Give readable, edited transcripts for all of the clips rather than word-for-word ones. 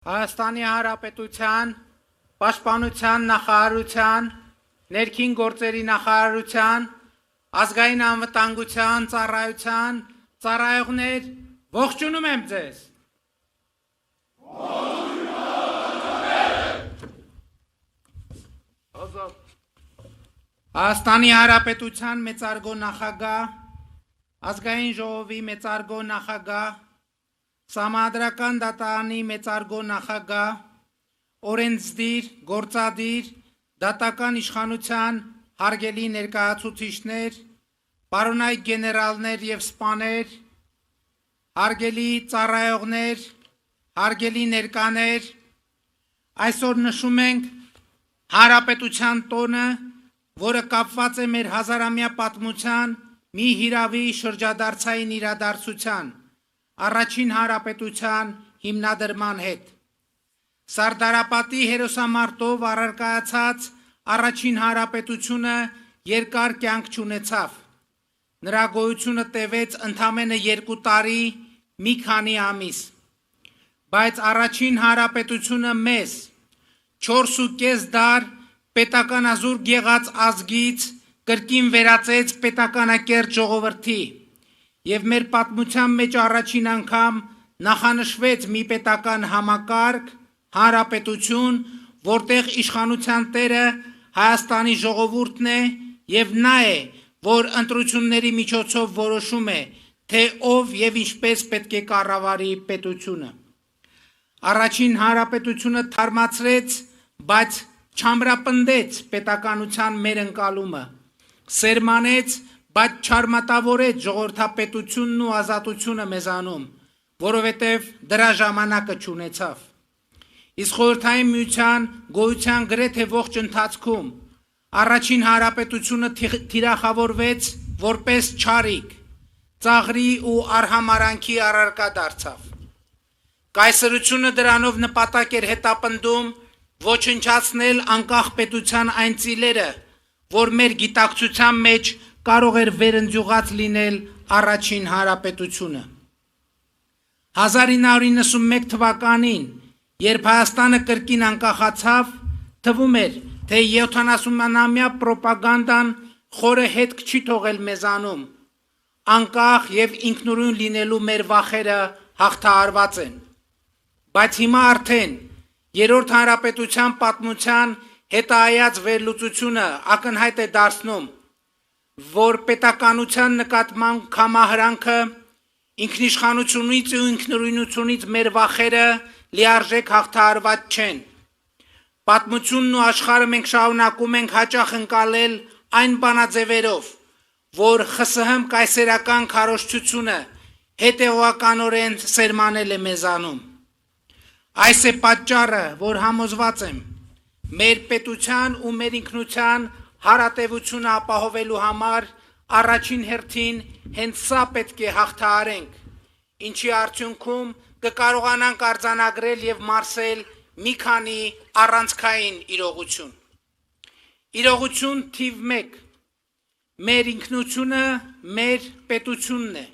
Հայաստանի Հանրապետության Պաշտպանության նախարարության, Ներքին գործերի նախարարության, Ազգային անվտանգության ծառայության ծառայողներ, ողջունում եմ ձեզ։ Հայաստանի Հանրապետության մեծարգո նախագահ, Ազգային ժողովի մեծարգո նախագահ, Սահմանադրական դատարանի մեծարգո նախագահ, օրենսդիր, գործադիր, դատական իշխանության հարգելի ներկայացուցիչներ, պարոնայք գեներալներ և սպաներ, հարգելի ծառայողներ, հարգելի ներկաներ, այսօր նշում ենք Հանրապետության տոնը, որը կապված է մեր հազարամյա պատմության մի հիրավի շրջադարձային իրադարձության, Առաջին Հանրապետության հիմնադրման հետ։ Սարդարապատի հերոսամարտով առարկայացած Առաջին Հանրապետությունը երկար կյանք չունեցավ։ Նրա գոյությունը տևեց ընդամենը 2 տարի, մի քանի ամիս։ Բայց Առաջին Հանրապետությունը մեզ 4.5 դար պետականազուրկ եղած ազգից կրկին վերածեց պետականակերտ ժողովրդի և մեր պատմության մեջ առաջին անգամ նախանշվեց մի պետական համակարգ, հանրապետություն, որտեղ իշխանության տերը Հայաստանի ժողովուրդն է և նա է, որ ընտրությունների միջոցով որոշում է, թե ով և ինչպես պետք է կառավարի պետությունը։ Առաջին Հանրապետությունը թարմացրեց, բայց չամրապնդեց պետականության մեր ընկալումը, սերմանեց, բայց չարմատավորեց ժողովրդապետությունն ու ազատությունը մեզանում, որովհետև դրա ժամանակը չունեցավ։ Իսկ Խորհրդային Միության գոյության գրեթե ողջ ընթացքում Առաջին Հանրապետությունը թիրախավորվեց որպես չարիք, ծաղրի ու արհամարանքի առարկա դարձավ։ Կայսրությունը դրանով նպատակ էր հետապնդում ոչնչացնել անկախ պետության այն ծիլերը, որ մեր գիտակցության մեջ կարող էր վերընձյուղած լինել Առաջին Հանրապետությունը։ 1991 թվականին, երբ Հայաստանը կրկին անկախացավ, թվում էր, թե 70-ամյա պրոպագանդան խորը հետք չի թողել մեզանում, անկախ և ինքնուրույն լինելու մեր վախերը հաղթահարված են։ Բայց հիմա արդեն Երրորդ Հանրապետության պատմության հետահայաց վերլուծությունը ակնհայտ է դարձնում, որ պետականության նկատմամբ կամահրանքը, ինքնիշխանությունից ու ինքնուրույնությունից մեր վախերը լիարժեք հաղթահարված չեն։ Պատմությունն ու աշխարհը մենք շարունակում ենք հաճախ ընկալել այն բանաձևերով, որ ԽՍՀՄ կայսերական քարոզչությունը հետևողականորեն սերմանել է մեզանում։ Այս է պատճառը, որ համոզված եմ, մեր պետության ու մեր ինքնության հարատևությունը ապահովելու համար առաջին հերթին հենց սա պետք է հաղթահարենք, ինչի արդյունքում կկարողանանք արձանագրել և մարսել մի քանի առանցքային իրողություն։ Իրողություն թիվ 1. Մեր ինքնությունը մեր պետությունն է։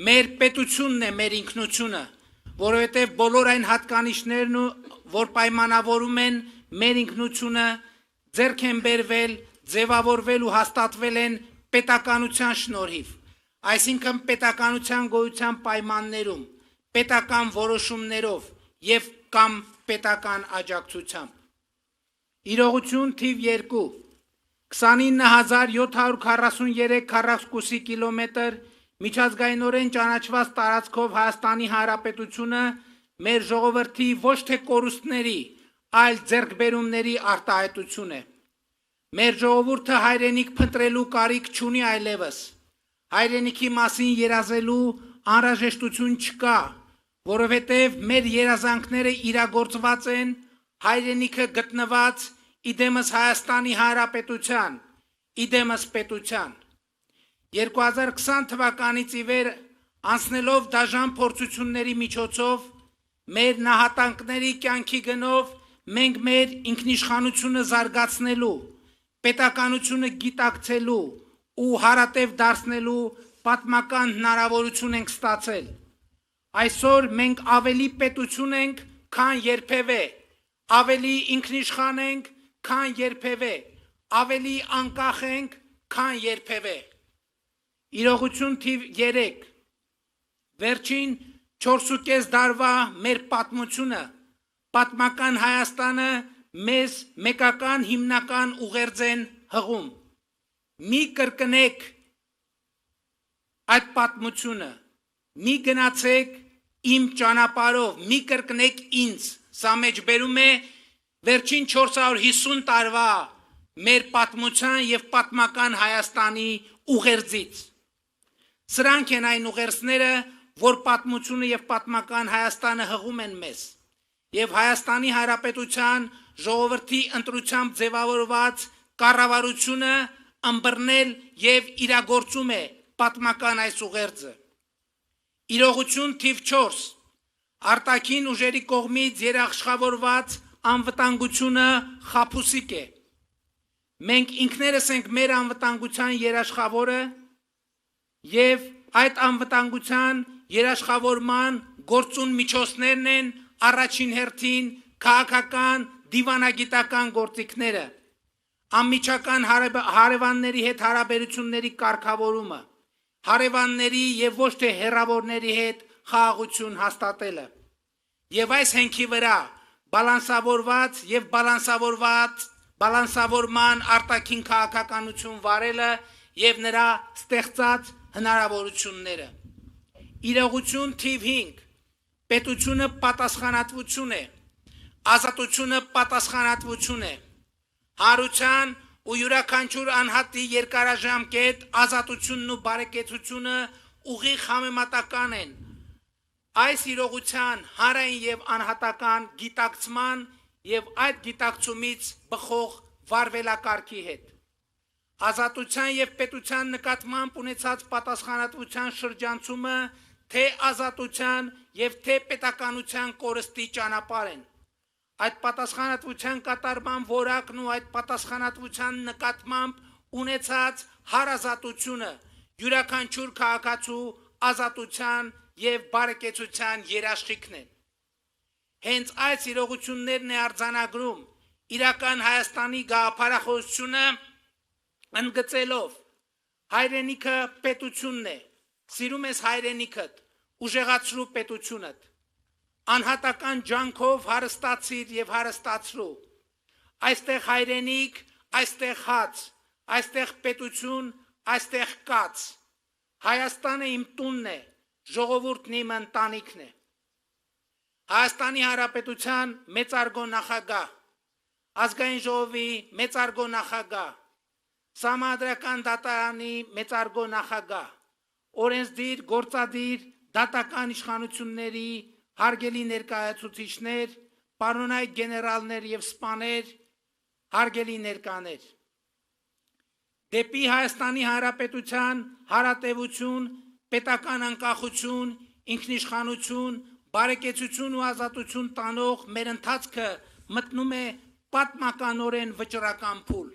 Մեր պետությունն է մեր ինքնությունը, որովհետև բոլոր այն հատկանիշներն, որ պայմանավորում են մեր ինքնությունը, ձեռք են բերվել, ձևավորվել ու հաստատվել են պետականության շնորհիվ, այսինքն պետականության գոյության պայմաններում, պետական որոշումներով և կամ պետական աջակցությամբ։ Իրողություն թիվ 2. 29743 քառակուսի կիլոմետր միջազգայինորեն ճանաչված տարածքով Հայաստանի Հանրապետությունը մեր ժողովրդի ոչ թե կորուստների, այլ ձեռքբերումների արտահայտություն է։ Մեր ժողովուրդը հայրենիք փնտրելու կարիք չունի այլևս, հայրենիքի մասին երազելու անհրաժեշտություն չկա, որովհետև մեր երազանքները իրագործված են, հայրենիքը գտնված իդեմս Հայաստանի Հանրապետության, իդեմս պետության։ 2020 թվականից ի վեր անցնելով դաժան փորձությունների միջոցով, մեր նահատակների կյանքի գնով մենք մեր ինքնիշխանությունը զարգացնելու, պետականությունը գիտակցելու ու հարատև դարձնելու պատմական հնարավորություն ենք ստացել։ Այսօր մենք ավելի պետություն ենք, քան երբևէ, ավելի ինքնիշխան ենք, քան երբևէ, ավելի անկախ ենք, քան երբևէ։ Իրողություն թիվ 3 Վերջին 4.5 դարվա մեր պատմությունը, պատմական Հայաստանը մեզ մեկական հիմնական ուղերձ են հղում։ Մի կրկնեք այդ պատմությունը, մի գնացեք իմ ճանապարհով, մի կրկնեք ինձ, սա մեջբերում է վերջին 450 տարվա մեր պատմության եւ պատմական Հայաստանի ուղերձից։ Սրանք են այն ուղերձները, որ պատմությունը եւ պատմական Հայաստանը հղում են մեզ, եւ Հայաստանի Հանրապետության ժողովրդի ընտրությամբ ձևավորված կառավարությունը ըմբռնել եւ իրագործում է պատմական այս ուղերձը։ Իրողություն թիվ 4 Արտաքին ուժերի կողմից երաշխավորված անվտանգությունը խաբուսիկ է։ Մենք ինքներս ենք մեր անվտանգության երաշխավորը եւ այդ անվտանգության երաշխավորման գործուն միջոցներն են առաջին հերթին քաղաքական դիվանագիտական գործիքները, անմիջական հարևանների հետ հարաբերությունների կարգավորումը, հարևանների եւ ոչ թե հեռավորների հետ խաղաղություն հաստատելը, եւ այս հենքի վրա բալանսավորված եւ բալանսավորման արտաքին քաղաքականություն վարելը եւ նրա ստեղծած հնարավորությունները։ Իրողություն թիվ 5 Պետությունը պատասխանատվություն է, ազատությունը պատասխանատվություն է, հարության ու յուրաքանչյուր անհատի երկարաժամկետ ազատությունն ու բարեկեցությունը ուղիղ համեմատական են այս իրողության հանրային եւ անհատական գիտակցման եւ այդ գիտակցումից բխող վարվելակարգի հետ։ Ազատության եւ պետության նկատմամբ ունեցած պատասխանատվության շրջանցումը թե ազատության եւ թե պետականության կորստի ճանապարհ են։ Այդ պատասխանատվության կատարման որակն ու այդ պատասխանատվության նկատմամբ ունեցած հարազատությունը յուրաքանչյուր քաղաքացու ազատության եւ բարեկեցության երաշխիքն են։ Հենց այս իրողություններն է արձանագրում իրական Հայաստանի գաղափարախոսությունը ընդգծելով հայրենիքը պետությունն է, սիրում ես հայրենիքդ, ուժեղացրու պետությունդ, անհատական ջանքով հարստացիր եւ հարստացրու, այստեղ հայրենիք, այստեղ հաց, այստեղ պետություն, այստեղ կաց, Հայաստանը իմ տունն է, ժողովուրդն իմ ընտանիքն է։ Հայաստանի Հանրապետության մեծարգո նախագահ, ազգային ժողովի մեծարգո նախագահ, Սահմանադրական դատարանի մեծարգո նախագահ, օրենսդիր, գործադիր, դատական իշխանությունների հարգելի ներկայացուցիչներ, պարոնայք գեներալներ եւ սպաներ, հարգելի ներկաներ։ Դեպի Հայաստանի Հանրապետության հարատևություն, պետական անկախություն, ինքնիշխանություն, բարեկեցություն ու ազատություն տանող մեր ընթացքը մտնում է պատմականորեն վճռական փուլ։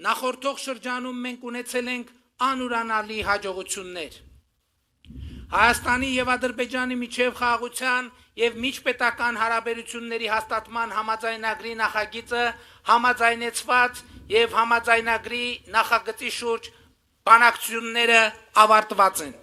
Նախորդող շրջանում մենք ունեցել ենք անուրանալի հաջողություններ։ Հայաստանի եւ Ադրբեջանի միջև խաղաղության եւ միջպետական հարաբերությունների հաստատման համաձայնագրի նախագիծը համաձայնեցված եւ համաձայնագրի նախագծի շուրջ բանակցությունները ավարտված են։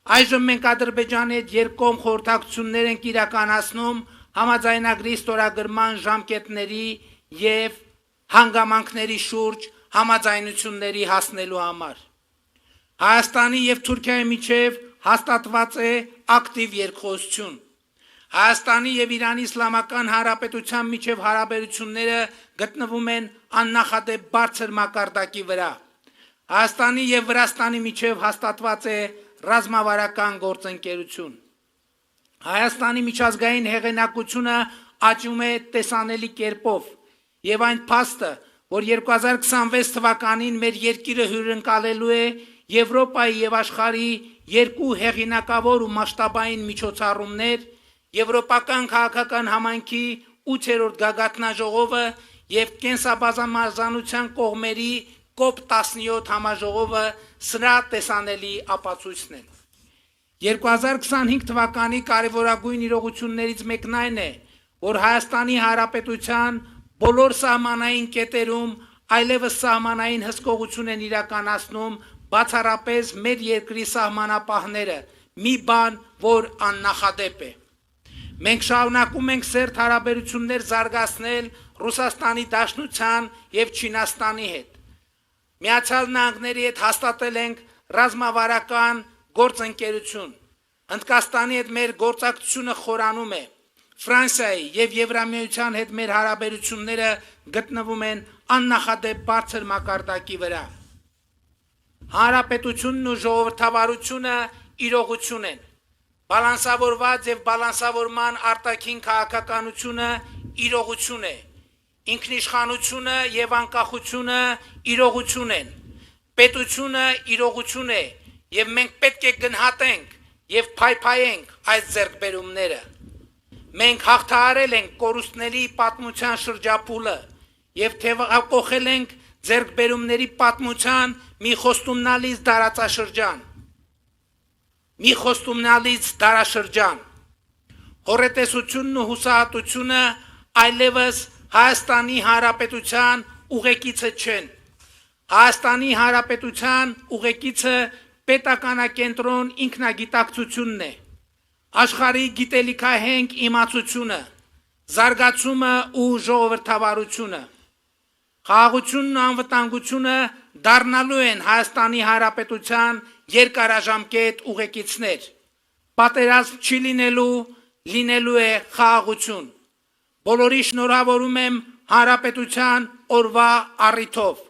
Այժմ մենք Ադրբեջանի հետ երկկողմ խորհրդակցություններ ենք իրականացնում համաձայնագրի ստորագրման ժամկետների եւ հանգամանքների շուրջ համաձայնությունների հասնելու համար։ Հայաստանի եւ Թուրքիայի միջև հաստատված է ակտիվ երկխոսություն։ Հայաստանի եւ Իրանի Իսլամական Հանրապետության միջև հարաբերությունները գտնվում են աննախադեպ բարձր մակարդակի վրա։ Հայաստանի եւ Վրաստանի միջև հաստատված է ռազմավարական գործընկերություն։ Հայաստանի միջազգային հեղինակությունը աճում է տեսանելի կերպով եւ այն փաստը, որ 2026 թվականին մեր երկիրը հյուրընկալելու է Եվրոպայի եւ աշխարհի երկու հեղինակավոր ու մասշտաբային միջոցառումներ, Եվրոպական քաղաքական համայնքի 8-րդ գագաթնաժողովը եւ կենսաբազմազանության կողմերի COP17 համաժողովը սրա տեսանելի ապացույցն են։ 2025 թվականի կարևորագույն իրողություններից մեկն այն է, որ Հայաստանի Հանրապետության բոլոր սահմանային կետերում այլևս սահմանային հսկողություն են իրականացնում բացառապես մեր երկրի սահմանապահները, մի բան, որ աննախադեպ է։ Մենք շարունակում ենք սերտ հարաբերություններ զարգացնել Ռուսաստանի Դաշնության եւ Չինաստանի հետ։ Միացյալ Նահանգների հետ հաստատել ենք ռազմավարական գործընկերություն։ Հնդկաստանի հետ մեր գործակցությունը խորանում է։ Ֆրանսիայի եւ Եվրամիության հետ մեր հարաբերությունները գտնվում են աննախադեպ բարձր մակարդակի վրա։ Հանրապետությունն ու ժողովրդավարությունը իրողություն են։ Բալանսավորված եւ բալանսավորման արտաքին քաղաքականությունը իրողություն է։ Ինքնիշխանությունը եւ անկախությունը իրողություն են։ Պետությունը իրողություն է եւ մենք պետք է գնահատենք եւ փայփայենք այս ձեռքբերումները։ Մենք հաղթահարել ենք կորուստների պատմության շրջափուլը եւ թեւակողել ենք ձեռքբերումների պատմության մի խոստումնալից դարաշրջան։ Հոռետեսությունն ու հուսահատությունը այլևս Հայաստանի Հանրապետության ուղեկիցը չեն։ Հայաստանի Հանրապետության ուղեկիցը պետականակենտրոն ինքնագիտակցությունն է, աշխարհի գիտելիքահենք իմացությունը, զարգացումը ու ժողովրդավարությունը։ Խաղաղությունն ու անվտանգությունը դառնալու են Հայաստանի Հանրապետության երկարաժամկետ ուղեկիցներ։ Պատերազմ չի լինելու է խաղաղություն։ Բոլորի շնորհավորում եմ Հանրապետության օրվա առիթով։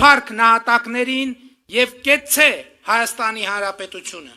Փառք նահատակներին եւ կեցցե Հայաստանի Հանրապետությունը։